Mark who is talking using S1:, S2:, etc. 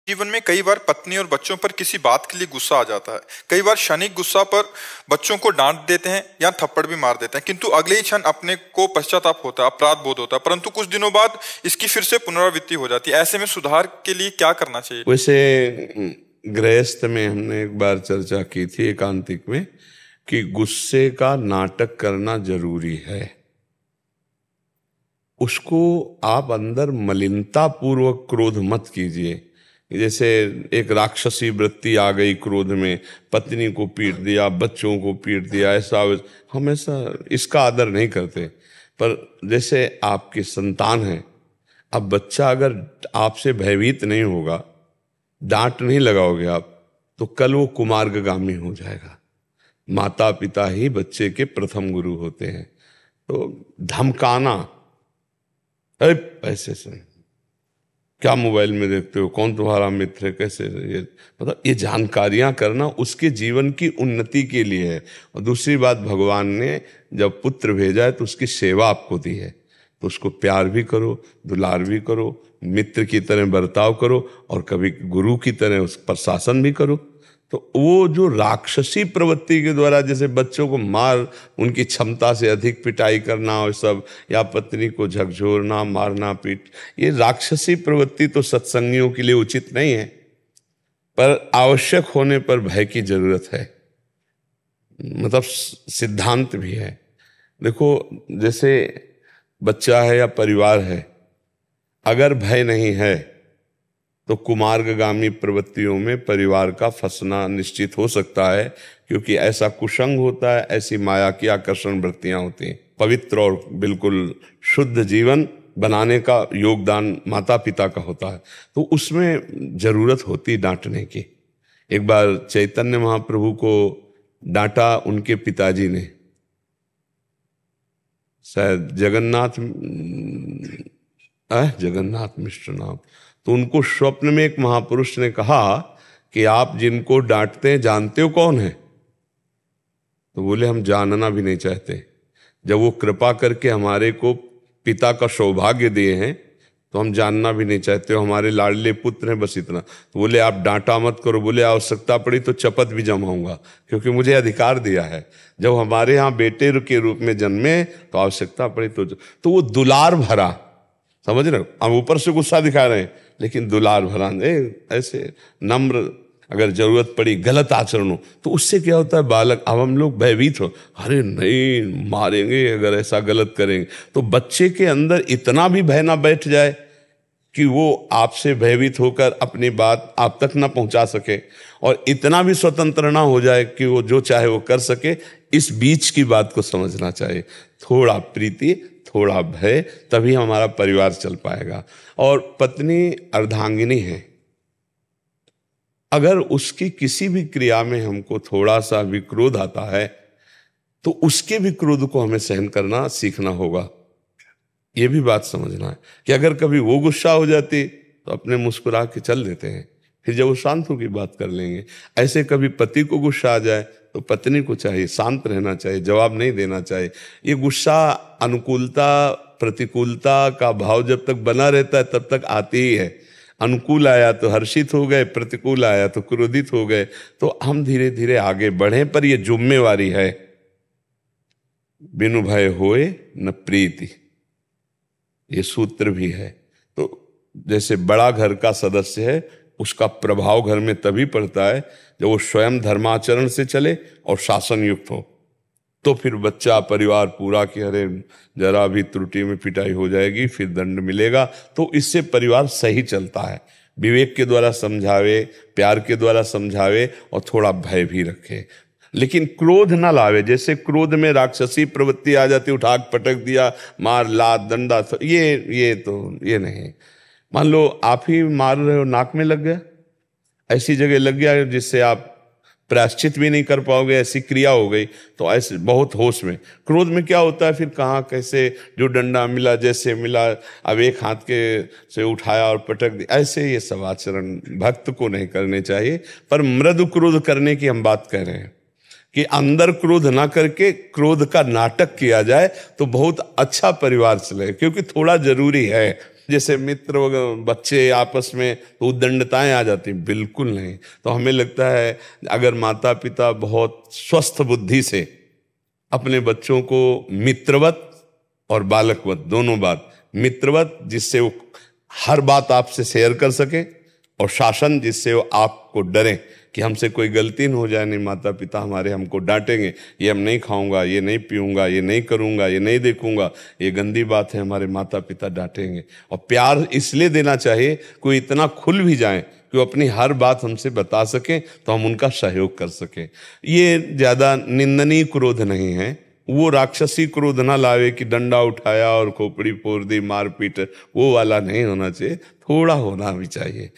S1: जीवन में कई बार पत्नी और बच्चों पर किसी बात के लिए गुस्सा आ जाता है। कई बार क्षणिक गुस्सा पर बच्चों को डांट देते हैं या थप्पड़ भी मार देते हैं, किंतु अगले ही क्षण अपने को पश्चाताप होता है, अपराध बोध होता है, परंतु कुछ दिनों बाद इसकी फिर से पुनरावृत्ति हो जाती है। ऐसे में सुधार के लिए क्या करना चाहिए?
S2: वैसे गृहस्थ में हमने एक बार चर्चा की थी एकांतिक में कि गुस्से का नाटक करना जरूरी है। उसको आप अंदर मलिनता पूर्वक क्रोध मत कीजिए। जैसे एक राक्षसी वृत्ति आ गई क्रोध में, पत्नी को पीट दिया, बच्चों को पीट दिया, ऐसा हमेशा इसका आदर नहीं करते। पर जैसे आपकी संतान है, अब बच्चा अगर आपसे भयभीत नहीं होगा, डांट नहीं लगाओगे आप, तो कल वो कुमार्गगामी हो जाएगा। माता पिता ही बच्चे के प्रथम गुरु होते हैं। तो धमकाना, अरे पैसे से क्या मोबाइल में देखते हो, कौन तुम्हारा मित्र है, कैसे, ये मतलब ये जानकारियां करना उसके जीवन की उन्नति के लिए है। और दूसरी बात, भगवान ने जब पुत्र भेजा है तो उसकी सेवा आपको दी है, तो उसको प्यार भी करो, दुलार भी करो, मित्र की तरह बर्ताव करो और कभी गुरु की तरह उस पर शासन भी करो। तो वो जो राक्षसी प्रवृत्ति के द्वारा जैसे बच्चों को मार, उनकी क्षमता से अधिक पिटाई करना और सब, या पत्नी को झकझोरना, मारना, पीट, ये राक्षसी प्रवृत्ति तो सत्संगियों के लिए उचित नहीं है। पर आवश्यक होने पर भय की जरूरत है, मतलब सिद्धांत भी है। देखो, जैसे बच्चा है या परिवार है, अगर भय नहीं है तो कुमार्गगामी प्रवृत्तियों में परिवार का फंसना निश्चित हो सकता है, क्योंकि ऐसा कुसंग होता है, ऐसी माया की आकर्षण वृत्तियां होती हैं। पवित्र और बिल्कुल शुद्ध जीवन बनाने का योगदान माता पिता का होता है, तो उसमें जरूरत होती डांटने की। एक बार चैतन्य महाप्रभु को डांटा उनके पिताजी ने, शायद जगन्नाथ मिश्र नाम। तो उनको स्वप्न में एक महापुरुष ने कहा कि आप जिनको डांटते हैं जानते हो कौन है? तो बोले हम जानना भी नहीं चाहते। जब वो कृपा करके हमारे को पिता का सौभाग्य दिए हैं तो हम जानना भी नहीं चाहते हो, हमारे लाडले पुत्र हैं, बस इतना। तो बोले आप डांटा मत करो, बोले आवश्यकता पड़ी तो चपत भी जमाऊंगा, क्योंकि मुझे अधिकार दिया है। जब हमारे यहाँ बेटे के रूप में जन्मे तो आवश्यकता पड़ी तो वो दुलार भरा, समझ रहे हो, हम ऊपर से गुस्सा दिखा रहे हैं लेकिन दुलार भरा, ऐसे नम्र, अगर जरूरत पड़ी गलत आचरण हो तो उससे क्या होता है, बालक, अब हम लोग भयभीत हो, अरे नहीं मारेंगे अगर ऐसा गलत करेंगे। तो बच्चे के अंदर इतना भी भय ना बैठ जाए कि वो आपसे भयभीत होकर अपनी बात आप तक ना पहुंचा सके, और इतना भी स्वतंत्र ना हो जाए कि वो जो चाहे वो कर सके। इस बीच की बात को समझना चाहिए, थोड़ा प्रीति, थोड़ा भय, तभी हमारा परिवार चल पाएगा। और पत्नी अर्धांगिनी है, अगर उसकी किसी भी क्रिया में हमको थोड़ा सा भी क्रोध आता है तो उसके भी क्रोध को हमें सहन करना सीखना होगा। ये भी बात समझना है कि अगर कभी वो गुस्सा हो जाती तो अपने मुस्कुरा के चल देते हैं, फिर जब वो शांत होकर बात कर लेंगे। ऐसे कभी पति को गुस्सा आ जाए तो पत्नी को चाहिए शांत रहना चाहिए, जवाब नहीं देना चाहिए। ये गुस्सा अनुकूलता प्रतिकूलता का भाव जब तक बना रहता है तब तक आती ही है। अनुकूल आया तो हर्षित हो गए, प्रतिकूल आया तो क्रोधित हो गए। तो हम धीरे धीरे आगे बढ़े, पर यह जिम्मेवारी है। बिनु भय होए न प्रीति, ये सूत्र भी है। तो जैसे बड़ा घर का सदस्य है, उसका प्रभाव घर में तभी पड़ता है जब वो स्वयं धर्माचरण से चले और शासन युक्त हो। तो फिर बच्चा, परिवार पूरा कि अरे जरा भी त्रुटि में पिटाई हो जाएगी, फिर दंड मिलेगा। तो इससे परिवार सही चलता है। विवेक के द्वारा समझावे, प्यार के द्वारा समझावे और थोड़ा भय भी रखे, लेकिन क्रोध ना लावे। जैसे क्रोध में राक्षसी प्रवृत्ति आ जाती, उठा पटक दिया, मार, लात, दंडा, ये नहीं। मान लो आप ही मार रहे हो, नाक में लग गया, ऐसी जगह लग गया जिससे आप प्रायश्चित भी नहीं कर पाओगे, ऐसी क्रिया हो गई। तो ऐसे बहुत होश में, क्रोध में क्या होता है, फिर कहाँ कैसे, जो डंडा मिला जैसे मिला, अब एक हाथ के से उठाया और पटक दिया, ऐसे ये सब आचरण भक्त को नहीं करने चाहिए। पर मृदु क्रोध करने की हम बात कर रहे हैं कि अंदर क्रोध ना करके क्रोध का नाटक किया जाए तो बहुत अच्छा परिवार चले, क्योंकि थोड़ा जरूरी है। जैसे मित्र वगैरह बच्चे आपस में तो उद्दंडताएं आ जाती, बिल्कुल नहीं। तो हमें लगता है अगर माता पिता बहुत स्वस्थ बुद्धि से अपने बच्चों को मित्रवत और बालकवत दोनों बात, मित्रवत जिससे वो हर बात आपसे शेयर कर सके, और शासन जिससे वो आपको डरे कि हमसे कोई गलती न हो जाए, नहीं माता पिता हमारे हमको डांटेंगे, ये हम नहीं खाऊंगा, ये नहीं पीऊंगा, ये नहीं करूंगा, ये नहीं देखूंगा, ये गंदी बात है, हमारे माता पिता डांटेंगे। और प्यार इसलिए देना चाहिए कोई इतना खुल भी जाए कि वो अपनी हर बात हमसे बता सके तो हम उनका सहयोग कर सके। ये ज़्यादा निंदनीय क्रोध नहीं है, वो राक्षसी क्रोध ना लावे कि डंडा उठाया और खोपड़ी फोड़ दी, मारपीट, वो वाला नहीं होना चाहिए, थोड़ा होना भी चाहिए।